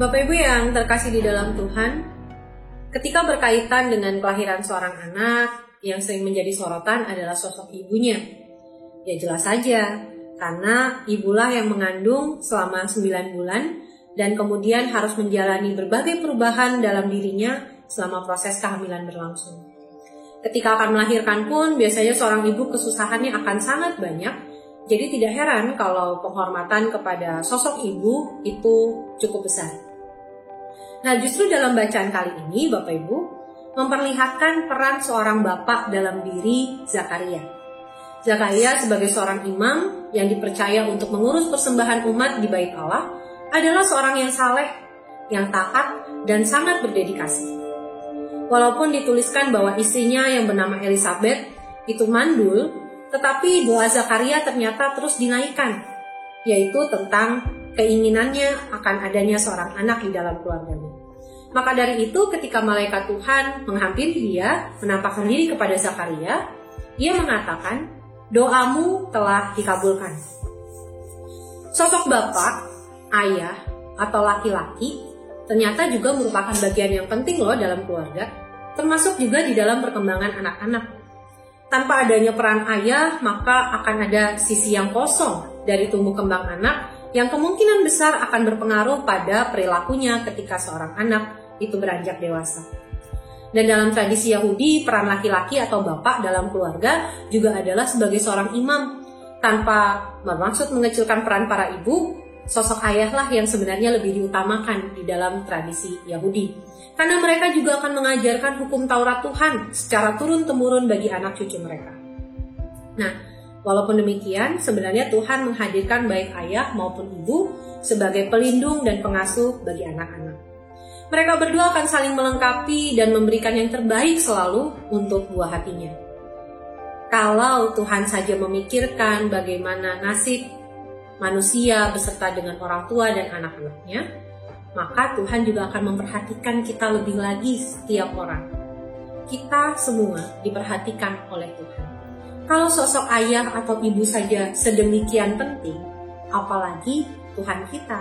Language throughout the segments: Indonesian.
Bapak Ibu yang terkasih di dalam Tuhan, ketika berkaitan dengan kelahiran seorang anak, yang sering menjadi sorotan adalah sosok ibunya. Ya jelas saja, karena ibulah yang mengandung selama 9 bulan dan kemudian harus menjalani berbagai perubahan dalam dirinya selama proses kehamilan berlangsung. Ketika akan melahirkan pun biasanya seorang ibu kesusahannya akan sangat banyak, jadi tidak heran kalau penghormatan kepada sosok ibu itu cukup besar. Nah, justru dalam bacaan kali ini Bapak Ibu memperlihatkan peran seorang bapak dalam diri Zakaria. Zakaria sebagai seorang imam yang dipercaya untuk mengurus persembahan umat di Bait Allah adalah seorang yang saleh, yang taat dan sangat berdedikasi. Walaupun dituliskan bahwa istrinya yang bernama Elisabeth itu mandul, tetapi doa Zakaria ternyata terus dinaikkan, yaitu tentang keinginannya akan adanya seorang anak di dalam keluarganya. Maka dari itu ketika malaikat Tuhan menghampiri dia, menampakkan diri kepada Zakaria, ia mengatakan, doamu telah dikabulkan. Sosok bapak, ayah, atau laki-laki ternyata juga merupakan bagian yang penting loh dalam keluarga, termasuk juga di dalam perkembangan anak-anak. Tanpa adanya peran ayah, maka akan ada sisi yang kosong dari tumbuh kembang anak yang kemungkinan besar akan berpengaruh pada perilakunya ketika seorang anak itu beranjak dewasa. Dan dalam tradisi Yahudi, peran laki-laki atau bapak dalam keluarga juga adalah sebagai seorang imam. Tanpa bermaksud mengecilkan peran para ibu, sosok ayahlah yang sebenarnya lebih diutamakan di dalam tradisi Yahudi. Karena mereka juga akan mengajarkan hukum Taurat Tuhan secara turun-temurun bagi anak cucu mereka. Nah, walaupun demikian, sebenarnya Tuhan menghadirkan baik ayah maupun ibu sebagai pelindung dan pengasuh bagi anak-anak. Mereka berdua akan saling melengkapi dan memberikan yang terbaik selalu untuk buah hatinya. Kalau Tuhan saja memikirkan bagaimana nasib manusia beserta dengan orang tua dan anak-anaknya, maka Tuhan juga akan memperhatikan kita lebih lagi setiap orang. Kita semua diperhatikan oleh Tuhan. Kalau sosok ayah atau ibu saja sedemikian penting, apalagi Tuhan kita.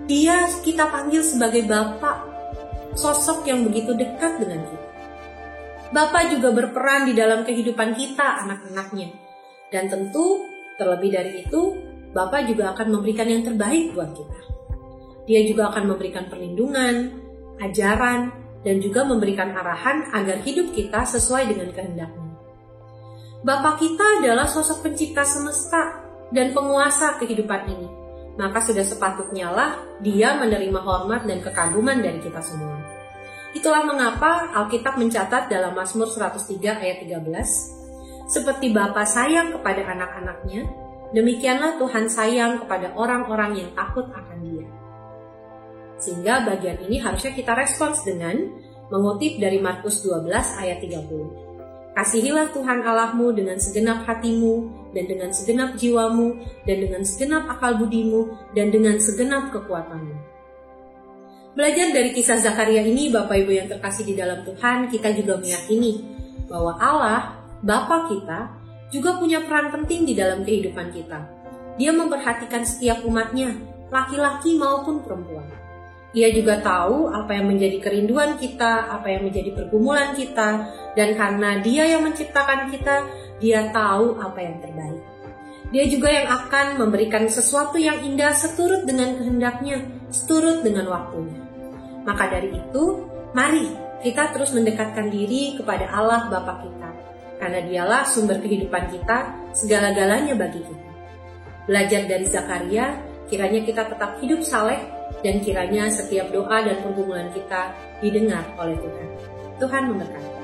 Dia kita panggil sebagai Bapa, sosok yang begitu dekat dengan kita. Bapa juga berperan di dalam kehidupan kita, anak-anaknya. Dan tentu, terlebih dari itu, Bapa juga akan memberikan yang terbaik buat kita. Dia juga akan memberikan perlindungan, ajaran, dan juga memberikan arahan agar hidup kita sesuai dengan kehendaknya. Bapa kita adalah sosok pencipta semesta dan penguasa kehidupan ini. Maka sudah sepatutnya lah dia menerima hormat dan kekaguman dari kita semua. Itulah mengapa Alkitab mencatat dalam Mazmur 103 ayat 13, seperti Bapa sayang kepada anak-anaknya, demikianlah Tuhan sayang kepada orang-orang yang takut akan Dia. Sehingga bagian ini harusnya kita respons dengan mengutip dari Markus 12 ayat 30. Kasihilah Tuhan Allahmu dengan segenap hatimu, dan dengan segenap jiwamu, dan dengan segenap akal budimu, dan dengan segenap kekuatanmu. Belajar dari kisah Zakaria ini, Bapak Ibu yang terkasih di dalam Tuhan, kita juga meyakini bahwa Allah, Bapa kita, juga punya peran penting di dalam kehidupan kita. Dia memperhatikan setiap umatnya, laki-laki maupun perempuan. Ia juga tahu apa yang menjadi kerinduan kita, apa yang menjadi pergumulan kita, dan karena Dia yang menciptakan kita, Dia tahu apa yang terbaik. Dia juga yang akan memberikan sesuatu yang indah seturut dengan kehendaknya, seturut dengan waktunya. Maka dari itu, mari kita terus mendekatkan diri kepada Allah Bapa kita, karena Dialah sumber kehidupan kita, segala-galanya bagi kita. Belajar dari Zakaria, kiranya kita tetap hidup saleh, dan kiranya setiap doa dan pergumulan kita didengar oleh Tuhan. Tuhan memberkati.